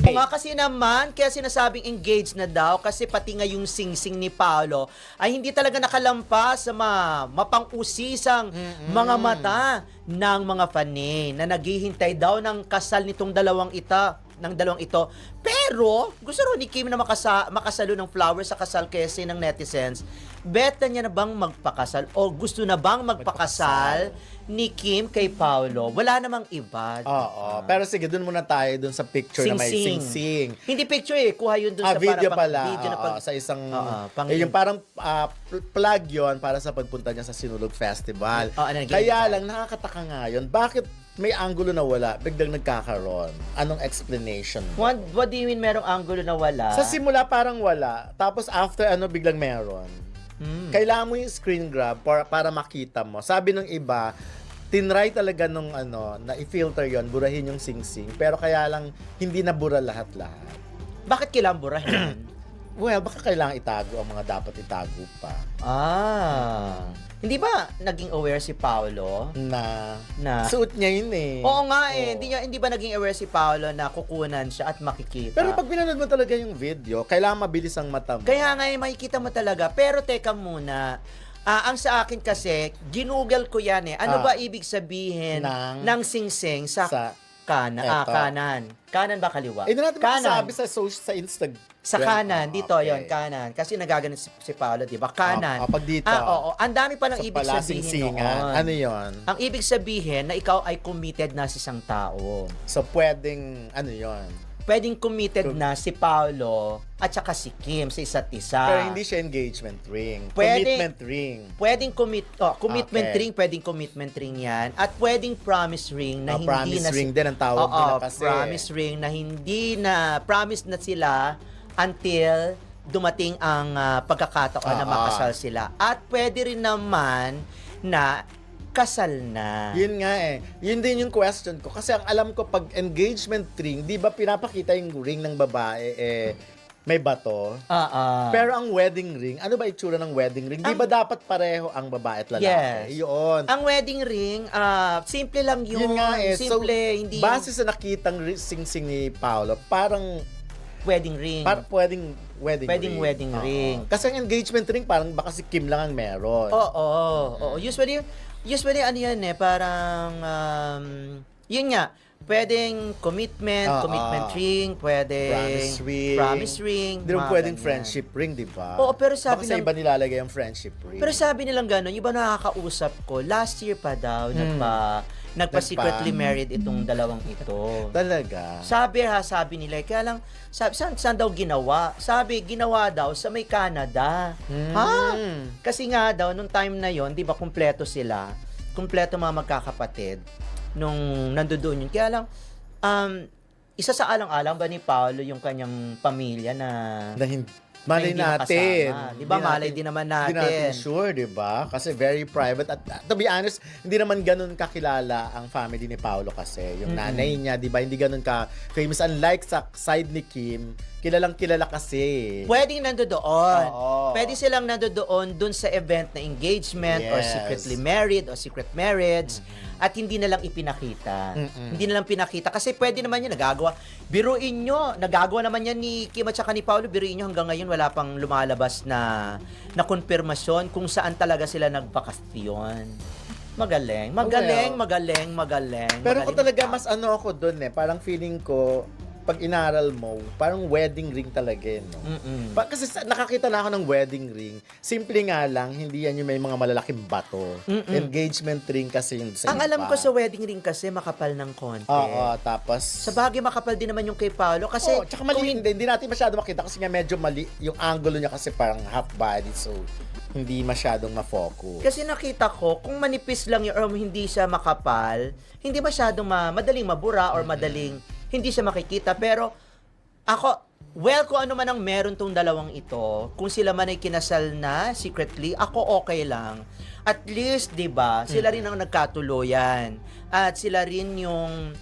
Oo nga, kasi naman, kaya sinasabing engaged na daw kasi pati nga yung sing-sing ni Paolo ay hindi talaga nakalampas sa mapang-usisang mga mata ng mga fanay na naghihintay daw ng kasal nitong dalawang ito. Pero, gusto rin ni Kim na makasalo ng flowers sa kasal kasi ng netizens. Beta niya na bang magpakasal o gusto na bang magpakasal ni Kim kay Paolo? Wala namang iba. Oo. Pero sige, dun muna tayo dun sa picture na may sing-sing. Hindi picture kuha yun dun sa Video para pala. video na Sa isang, pang- yung parang plug yon para sa pagpunta niya sa Sinulog Festival. nag-invite. Kaya lang, nakakataka nga yun. Bakit may angulo na wala, biglang nagkakaroon? Anong explanation? What do you mean merong angulo na wala? Sa simula parang wala, tapos after biglang meron. Kailangan mo yung screen grab para makita mo. Sabi ng iba, tinry talaga nung na i-filter yon, burahin yung sing-sing. Pero kaya lang, hindi nabura lahat-lahat. Bakit kailangan burahin? Well, baka kailangan itago ang mga dapat itago pa. Hindi ba naging aware si Paolo? Na Na suot niya yun eh. Oo nga Oo. Hindi ba naging aware si Paolo na kukunan siya at makikita? Pero pag pinanood mo talaga yung video, kailangan mabilis ang mata mo. Kaya nga makikita mo talaga. Pero teka muna, ang sa akin kasi, ginugol ko yan eh. Ano ba ibig sabihin ng sing-sing sa Eto. kanan? Kanan ba kaliwa? Hindi natin kanan. masasabi sa Instagram. Sa kanan, dito okay. yon kanan. Kasi nagaganit si Paolo, di ba? Kanan. Pag dito. Oo. Ang dami pa ng Sa ibig sabihin palasing-singan. noon. Ano yon? Ang ibig sabihin na ikaw ay committed na sa isang tao. So, pwedeng, yon? Pwedeng committed na si Paolo at saka si Kim sa isa't isa. Pero hindi siya engagement ring. Pwede- Commitment ring. Pwedeng commitment Okay. ring, pwedeng commitment ring yan. At pwedeng promise ring na hindi Promise na ring din ang tawag nila kasi. promise ring na hindi na promise na sila until dumating ang pagkakataon na makasal sila. At pwede rin naman na kasal na. Yun nga eh. Yun din yung question ko. Kasi ang alam ko, pag engagement ring, di ba pinapakita yung ring ng babae, may bato? Pero ang wedding ring, ano ba itsura ng wedding ring? Di ba dapat pareho ang babae at lalaki? Yes. Yun. Ang wedding ring, simple lang yun. Yun nga eh. Simple, So, hindi base sa nakitang sing-sing ni Paolo, parang wedding ring. pwedeng wedding Pwedeng ring. wedding ring. Kasi ang engagement ring, parang baka si Kim lang ang meron. Oo. Usually ano yan eh, parang, yun nga, pwedeng commitment ring, pwedeng promise ring. Hindi mga rin pwedeng ganyan. friendship ring, di ba? Oo, pero sabi baka sa ng- iba nilalagay ang friendship ring. Pero sabi nilang gano'n, yung iba nakakausap ko, last year pa daw, nagpa-secretly married itong dalawang ito. Talaga? Sabi nila, kaya lang, saan daw ginawa? Sabi, ginawa daw sa may Canada. Ha? Kasi nga daw, nung time na yon, di ba, kumpleto sila. Kumpleto mga magkakapatid nung nandoon yun. Kaya lang, isa sa alang-alang ba ni Paolo yung kanyang pamilya na Malay hindi natin. nakasama? Di ba, malay din naman Hindi natin natin. sure, di ba? Kasi very private. At to be honest, hindi naman ganun kakilala ang family ni Paolo kasi. Yung nanay niya, di ba? Hindi ganun ka famous. Unlike sa side ni Kim, kilalang kilala kasi. Pwedeng nandoon. Oo. Pwede silang nandoon dun sa event na engagement or Yes. secretly married or secret marriage at hindi na lang ipinakita. Hindi na lang pinakita kasi pwede naman yun nagagawa. Biruin nyo, nagagawa naman yan ni Kim at saka ni Paolo. Biruin nyo hanggang ngayon wala pang lumalabas na konfirmasyon kung saan talaga sila nagpakasyon. Magaling. Pero ko Magaling talaga mag- mas ako dun eh. Parang feeling ko, pag inaral mo, parang wedding ring talaga eh, no? Kasi nakakita na ako ng wedding ring. Simple nga lang, hindi yan yung may mga malalaking bato. Engagement ring kasi yung sa Ang iba. alam ko sa wedding ring kasi makapal ng konti. Oo, tapos... Sa bagay makapal din naman yung kay Paolo kasi tsaka mali, hindi natin masyado makita kasi nga medyo mali. Yung angulo niya kasi parang half body, so hindi masyadong ma-focus. kasi nakita ko kung manipis lang yun or hindi siya makapal, hindi masyadong madaling mabura or madaling hindi siya makikita. Pero ako, kung ano man ang meron tong dalawang ito, kung sila man ay kinasal na secretly, ako okay lang. At least, 'di ba? Sila rin ang nagkatuluyan. At sila rin yung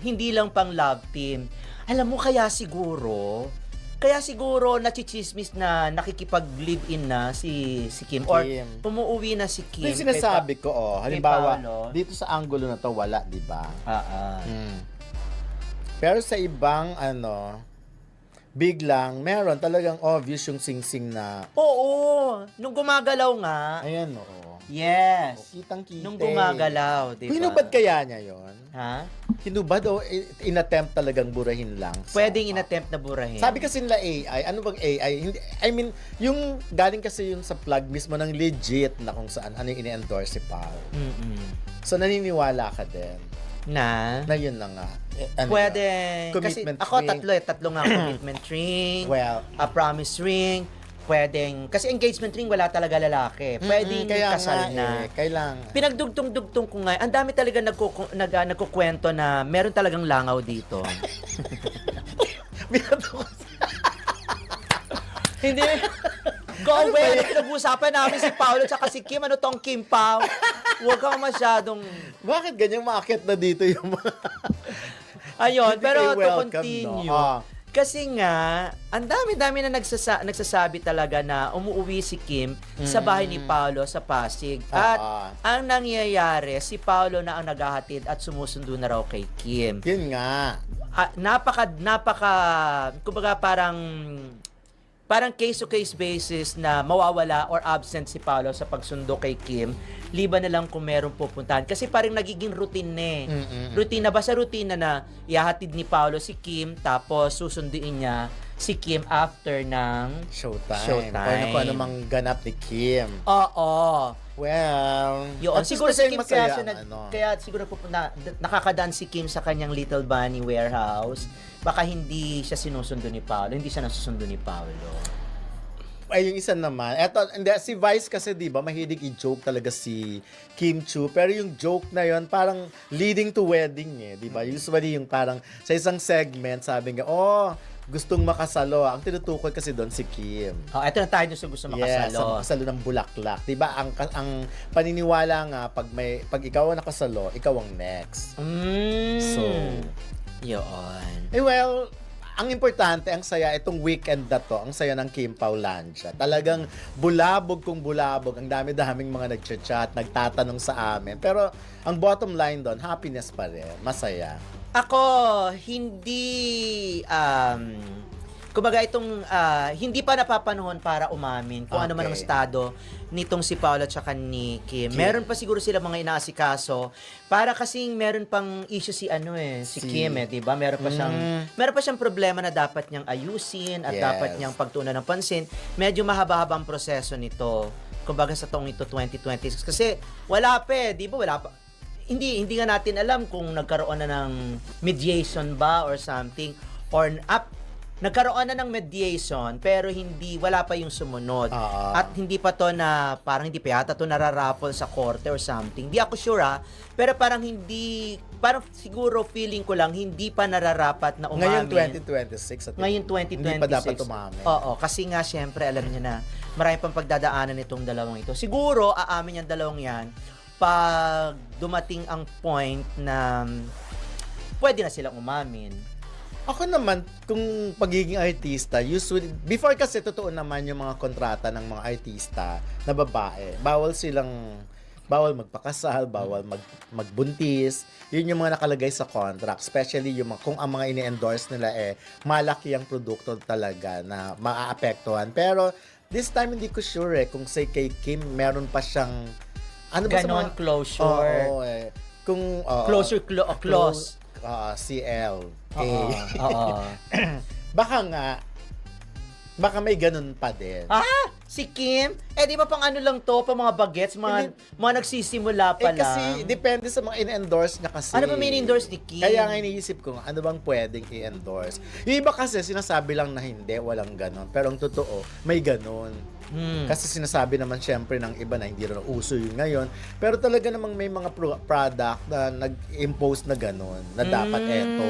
hindi lang pang love team. Alam mo kaya siguro Kaya siguro nachichismis na nakikipag-live-in na si Kim. Or Kim. umuwi na si Kim. Yung sinasabi ko, halimbawa, Paolo. dito sa angulo na to, wala, di ba? Ah. Pero sa ibang, biglang, meron talagang obvious yung sing-sing na, Oo. Nung gumagalaw nga. ayan, oo. Yes. Kitang-kita. Nung gumagalaw, di ba? Hinubad kaya niya yon? Ha? Hinubad o inattempt talagang burahin lang? Pwedeng inattempt na burahin. Sabi kasi nila AI, ano bang AI? Hindi, I mean, yung galing kasi yung sa plug mismo ng legit na kung saan, ano yung ini-endorse si Pao. So, naniniwala ka din Na? na yun na nga. Pwede. Kasi Commitment ako ring. tatlo nga. Commitment ring, Well, a promise ring, pwedeng, kasi engagement ring wala talaga lalaki. Pwedeng kaya kasal nga, na. kailangan. Pinagdugtong-dugtong ko nga, ang dami talaga nagkukwento na meron talagang langaw dito. Hindi. Go away! Pinag-uusapan namin si Paolo at si Kim. Ano tong Kim Pao? Huwag kang masyadong... Bakit ganyan maakit na dito yung mga... Ayun, Hindi pero kayo to welcome, continue. no? Kasi nga, ang dami-dami na nagsasabi talaga na umuwi si Kim sa bahay ni Paolo sa Pasig. At ang nangyayari, si Paolo na ang naghahatid at sumusundo na raw kay Kim. Yun nga. Kumbaga parang case-to-case basis na mawawala or absent si Paolo sa pagsundo kay Kim, liban na lang kung merong pupuntahan. Kasi parang nagiging routine na eh. Routine na, basta routine na ihahatid ni Paolo si Kim, tapos susunduin niya si Kim after ng Showtime. Kung ano mang ganap ni Kim. Oo. Well, Yun. Siguro si Kim masaya kaya, ang kaya siguro nakakadaan si Kim sa kanyang Little Bunny warehouse. Baka hindi siya sinusundo ni Paolo. Hindi siya nasusundo ni Paolo. Ay, yung isa naman. Eto, hindi, si Vice kasi, di ba, mahilig i-joke talaga si Kim Chu. Pero yung joke na yon parang leading to wedding eh, di ba? Usually yung parang sa isang segment, sabi nga, gustong makasalo. Ang tinutukoy kasi doon si Kim. Eto na tayo sa gusto makasalo. Yes, sa makasalo ng bulaklak. Di ba? Ang paniniwala nga, pag ikaw ang nakasalo, ikaw ang next. So, yun. well, ang importante, ang saya, itong weekend na to, ang saya ng Kim Paulandia. Talagang bulabog kung bulabog. Ang dami-daming mga nagchat-chat, nagtatanong sa amin. Pero, ang bottom line doon, happiness pa rin. Masaya. Ako, hindi, kumbaga itong, hindi pa napapanahon para umamin kung ano man ang estado nitong si Paolo at saka ni Kim. Meron pa siguro sila mga inaasikaso para kasing meron pang issue si Kim di ba? Meron pa siyang problema na dapat niyang ayusin at dapat niyang pagtuunan ng pansin. Medyo mahaba-haba ang proseso nito. Kumbaga sa taong ito 2026 kasi wala pa di ba? Wala pa. Hindi nga natin alam kung nagkaroon na ng mediation ba or something or nagkaroon na ng mediation pero wala pa yung sumunod. At hindi pa to na parang hindi pa yata to nararaffle sa korte or something. Hindi ako sure pero parang siguro feeling ko lang hindi pa nararapat na umamin. Ngayon 2026 Ngayon 2026. Hindi pa dapat umamin. Oo, kasi nga syempre alam niya na marami pang pagdadaanan nitong dalawang ito. Siguro aamin yung dalawang yan pag dumating ang point na pwede na silang umamin. Ako naman, kung pagiging artista, usually, before kasi totoo naman yung mga kontrata ng mga artista na babae. Bawal magpakasal, bawal magbuntis. Yun yung mga nakalagay sa contract. Especially kung ang mga ini-endorse nila malaki ang produkto talaga na maaapektuhan. Pero, this time hindi ko sure kung say kay Kim, meron pa siyang ganon closure. Oo, kung Closure clause. CL. Baka may ganun pa din. Si Kim? Di ba pang ano lang to, pang mga bagets, mga nagsisimula pa lang. Kasi depende sa mga in-endorse niya kasi. Ano ba may in-endorse ni Kim? Kaya nga iniisip ko, ano bang pwedeng i-endorse? Yung iba kasi sinasabi lang na hindi, walang ganun. Pero ang totoo, may ganun. Kasi sinasabi naman syempre ng iba na hindi rin uso yun ngayon. Pero talaga namang may mga product na nag-impose na gano'n, na dapat eto.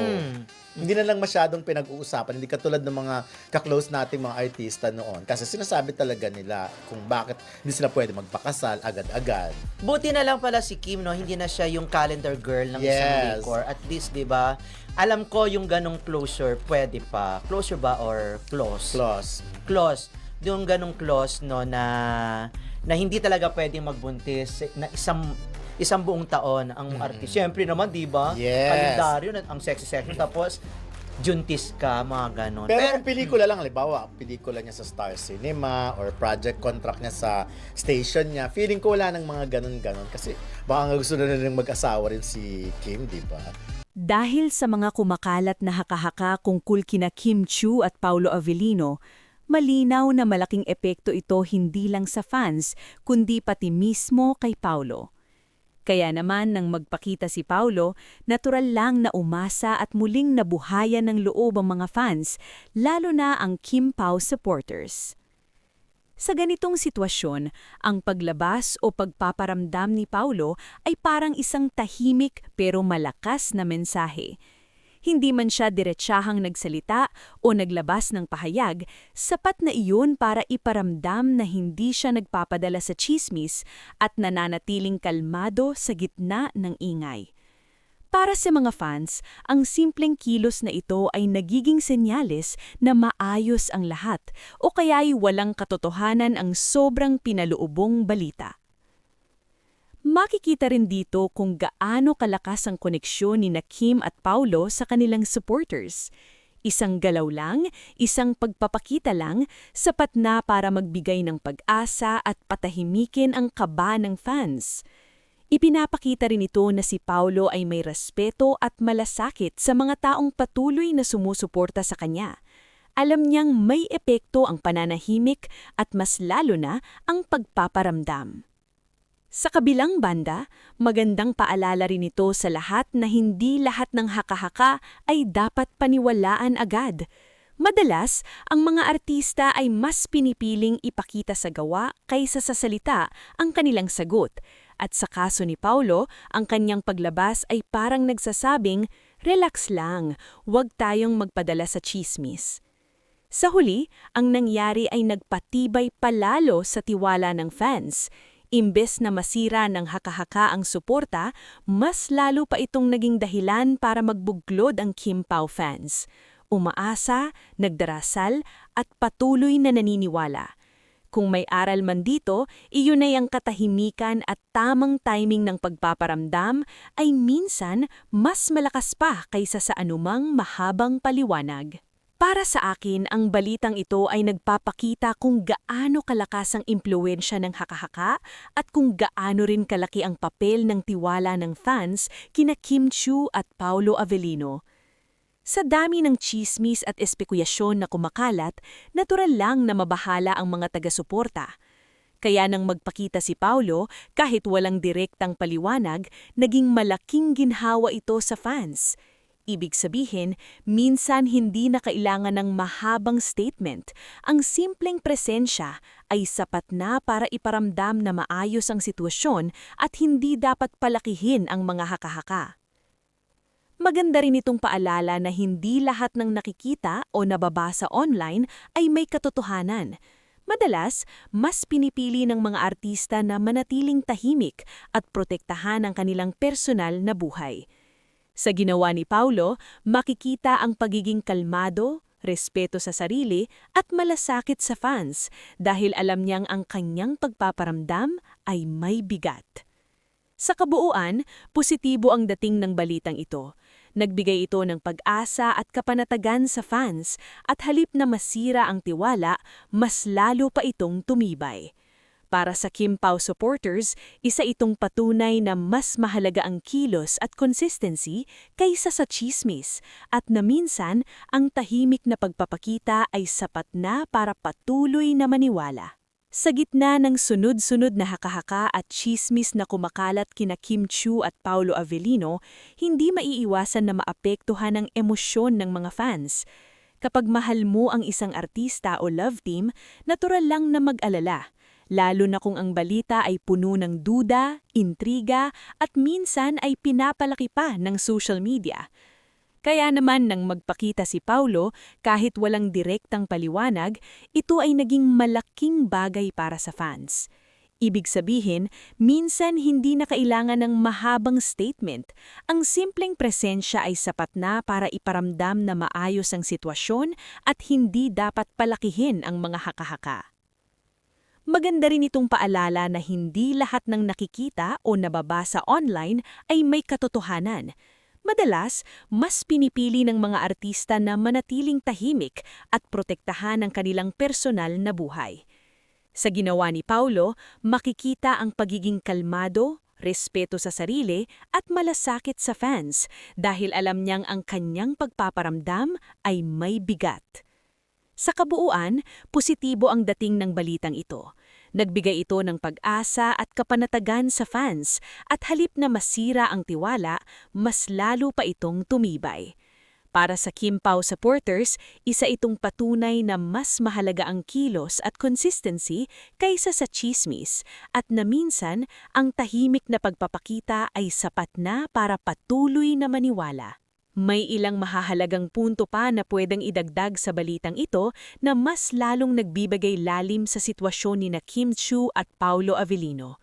Hindi na lang masyadong pinag-uusapan. Hindi katulad ng mga kaklose nating mga artista noon. Kasi sinasabi talaga nila kung bakit hindi sila pwede magpakasal agad-agad. Buti na lang pala si Kim, no? Hindi na siya yung calendar girl ng isang Yes. decor. At least, di ba, alam ko yung ganong closure, pwede pa. Closure ba or close? Close. Close. Yung ganong close, no, na hindi talaga pwedeng magbuntis na isang buong taon ang artist. Siyempre naman, di ba? Yes. Kalendaryo, ang sexy-sexy. Tapos, juntis ka, mga ganon. Pero kung pelikula lang, halimbawa, pelikula niya sa Star Cinema or project contract niya sa station niya, feeling ko wala ng mga ganon-ganon. Kasi baka nga gusto na nilang mag-asawa rin si Kim, di ba? Dahil sa mga kumakalat na haka-haka kungkul kina Kim Chiu at Paolo Avellino, malinaw na malaking epekto ito hindi lang sa fans, kundi pati mismo kay Paolo. Kaya naman nang magpakita si Paolo, natural lang na umasa at muling nabuhayan ng loob ang mga fans, lalo na ang Kim Pao supporters. Sa ganitong sitwasyon, ang paglabas o pagpaparamdam ni Paolo ay parang isang tahimik pero malakas na mensahe. Hindi man siya diretsahang nagsalita o naglabas ng pahayag, sapat na iyon para iparamdam na hindi siya nagpapadala sa tsismis at nananatiling kalmado sa gitna ng ingay. Para sa mga fans, ang simpleng kilos na ito ay nagiging senyales na maayos ang lahat o kaya'y walang katotohanan ang sobrang pinaluubong balita. Makikita rin dito kung gaano kalakas ang koneksyon ni Kim at Paolo sa kanilang supporters. Isang galaw lang, isang pagpapakita lang, sapat na para magbigay ng pag-asa at patahimikin ang kaba ng fans. Ipinapakita rin ito na si Paolo ay may respeto at malasakit sa mga taong patuloy na sumusuporta sa kanya. Alam niyang may epekto ang pananahimik at mas lalo na ang pagpaparamdam. Sa kabilang banda, magandang paalala rin ito sa lahat na hindi lahat ng haka-haka ay dapat paniwalaan agad. Madalas, ang mga artista ay mas pinipiling ipakita sa gawa kaysa sa salita ang kanilang sagot. At sa kaso ni Paolo, ang kanyang paglabas ay parang nagsasabing, relax lang, huwag tayong magpadala sa tsismis. Sa huli, ang nangyari ay nagpatibay palalo sa tiwala ng fans. Imbes na masira ng haka-haka ang suporta, mas lalo pa itong naging dahilan para magbuglod ang Kim Pao fans. Umaasa, nagdarasal, at patuloy na naniniwala. Kung may aral man dito, iyon ay ang katahimikan at tamang timing ng pagpaparamdam ay minsan mas malakas pa kaysa sa anumang mahabang paliwanag. Para sa akin, ang balitang ito ay nagpapakita kung gaano kalakas ang impluwensya ng haka-haka at kung gaano rin kalaki ang papel ng tiwala ng fans kina Kim Chiu at Paolo Avellino. Sa dami ng tsismis at espekulasyon na kumakalat, natural lang na mabahala ang mga taga-suporta. Kaya nang magpakita si Paolo, kahit walang direktang paliwanag, naging malaking ginhawa ito sa fans. Ibig sabihin, minsan hindi na kailangan ng mahabang statement. Ang simpleng presensya ay sapat na para iparamdam na maayos ang sitwasyon at hindi dapat palakihin ang mga haka-haka. Maganda rin itong paalala na hindi lahat ng nakikita o nababasa online ay may katotohanan. Madalas, mas pinipili ng mga artista na manatiling tahimik at protektahan ang kanilang personal na buhay. Sa ginawa ni Paolo, makikita ang pagiging kalmado, respeto sa sarili at malasakit sa fans dahil alam niyang ang kanyang pagpaparamdam ay may bigat. Sa kabuuan, positibo ang dating ng balitang ito. Nagbigay ito ng pag-asa at kapanatagan sa fans at halip na masira ang tiwala, mas lalo pa itong tumibay. Para sa Kim Pao supporters, isa itong patunay na mas mahalaga ang kilos at consistency kaysa sa tsismis at na minsan ang tahimik na pagpapakita ay sapat na para patuloy na maniwala. Sa gitna ng sunod-sunod na haka-haka at tsismis na kumakalat kina Kim Chiu at Paolo Avellino, hindi maiiwasan na maapektuhan ang emosyon ng mga fans. Kapag mahal mo ang isang artista o love team, natural lang na mag-alala. Lalo na kung ang balita ay puno ng duda, intriga, at minsan ay pinapalaki pa ng social media. Kaya naman nang magpakita si Paulo, kahit walang direktang paliwanag, ito ay naging malaking bagay para sa fans. Ibig sabihin, minsan hindi na kailangan ng mahabang statement. Ang simpleng presensya ay sapat na para iparamdam na maayos ang sitwasyon at hindi dapat palakihin ang mga haka-haka. Maganda rin itong paalala na hindi lahat ng nakikita o nababasa online ay may katotohanan. Madalas, mas pinipili ng mga artista na manatiling tahimik at protektahan ang kanilang personal na buhay. Sa ginawa ni Paulo, makikita ang pagiging kalmado, respeto sa sarili at malasakit sa fans dahil alam niyang ang kanyang pagpaparamdam ay may bigat. Sa kabuuan, positibo ang dating ng balitang ito. Nagbigay ito ng pag-asa at kapanatagan sa fans at halip na masira ang tiwala, mas lalo pa itong tumibay. Para sa Kim Pao supporters, isa itong patunay na mas mahalaga ang kilos at consistency kaysa sa chismis at na minsan ang tahimik na pagpapakita ay sapat na para patuloy na maniwala. May ilang mahahalagang punto pa na pwedeng idagdag sa balitang ito na mas lalong nagbibigay lalim sa sitwasyon ni Kim Chiu at Paulo Avellino.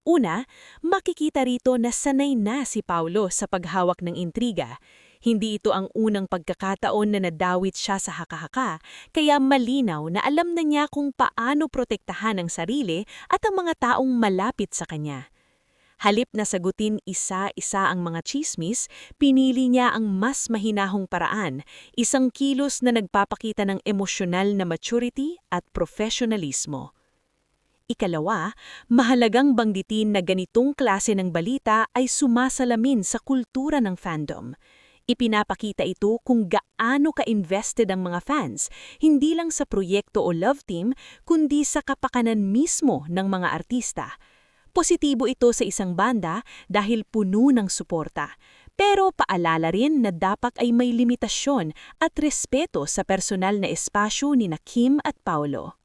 Una, makikita rito na sanay na si Paulo sa paghawak ng intriga. Hindi ito ang unang pagkakataon na nadawit siya sa haka-haka, kaya malinaw na alam na niya kung paano protektahan ang sarili at ang mga taong malapit sa kanya. Halip na sagutin isa-isa ang mga chismis, pinili niya ang mas mahinahong paraan, isang kilos na nagpapakita ng emosyonal na maturity at profesionalismo. Ikalawa, mahalagang banggitin na ganitong klase ng balita ay sumasalamin sa kultura ng fandom. Ipinapakita ito kung gaano ka-invested ang mga fans, hindi lang sa proyekto o love team, kundi sa kapakanan mismo ng mga artista. Positibo ito sa isang banda dahil puno ng suporta. Pero paalala rin na dapat ay may limitasyon at respeto sa personal na espasyo ni Kim at Paulo.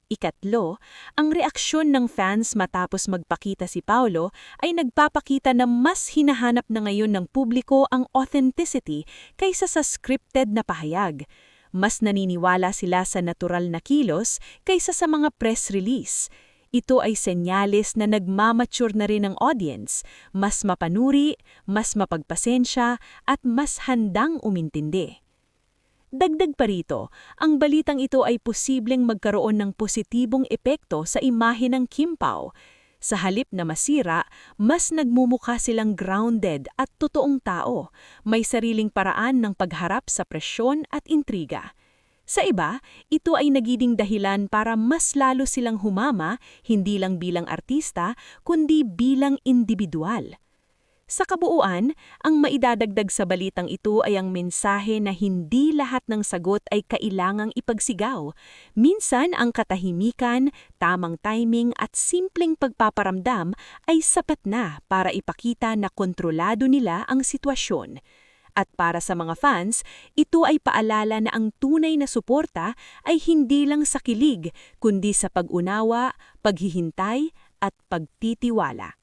Ikatlo, ang reaksyon ng fans matapos magpakita si Paulo ay nagpapakita na mas hinahanap na ngayon ng publiko ang authenticity kaysa sa scripted na pahayag. Mas naniniwala sila sa natural na kilos kaysa sa mga press release. Ito ay senyales na nagmamature na rin ang audience, mas mapanuri, mas mapagpasensya, at mas handang umintindi. Dagdag pa rito, ang balitang ito ay posibleng magkaroon ng positibong epekto sa imahe ng Kim Pao. Sa halip na masira, mas nagmumukha silang grounded at totoong tao, may sariling paraan ng pagharap sa presyon at intriga. Sa iba, ito ay nagiging dahilan para mas lalo silang humama, hindi lang bilang artista, kundi bilang individual. Sa kabuuan, ang maidadagdag sa balitang ito ay ang mensahe na hindi lahat ng sagot ay kailangang ipagsigaw. Minsan ang katahimikan, tamang timing at simpleng pagpaparamdam ay sapat na para ipakita na kontrolado nila ang sitwasyon. At para sa mga fans, ito ay paalala na ang tunay na suporta ay hindi lang sa kilig, kundi sa pag-unawa, paghihintay at pagtitiwala.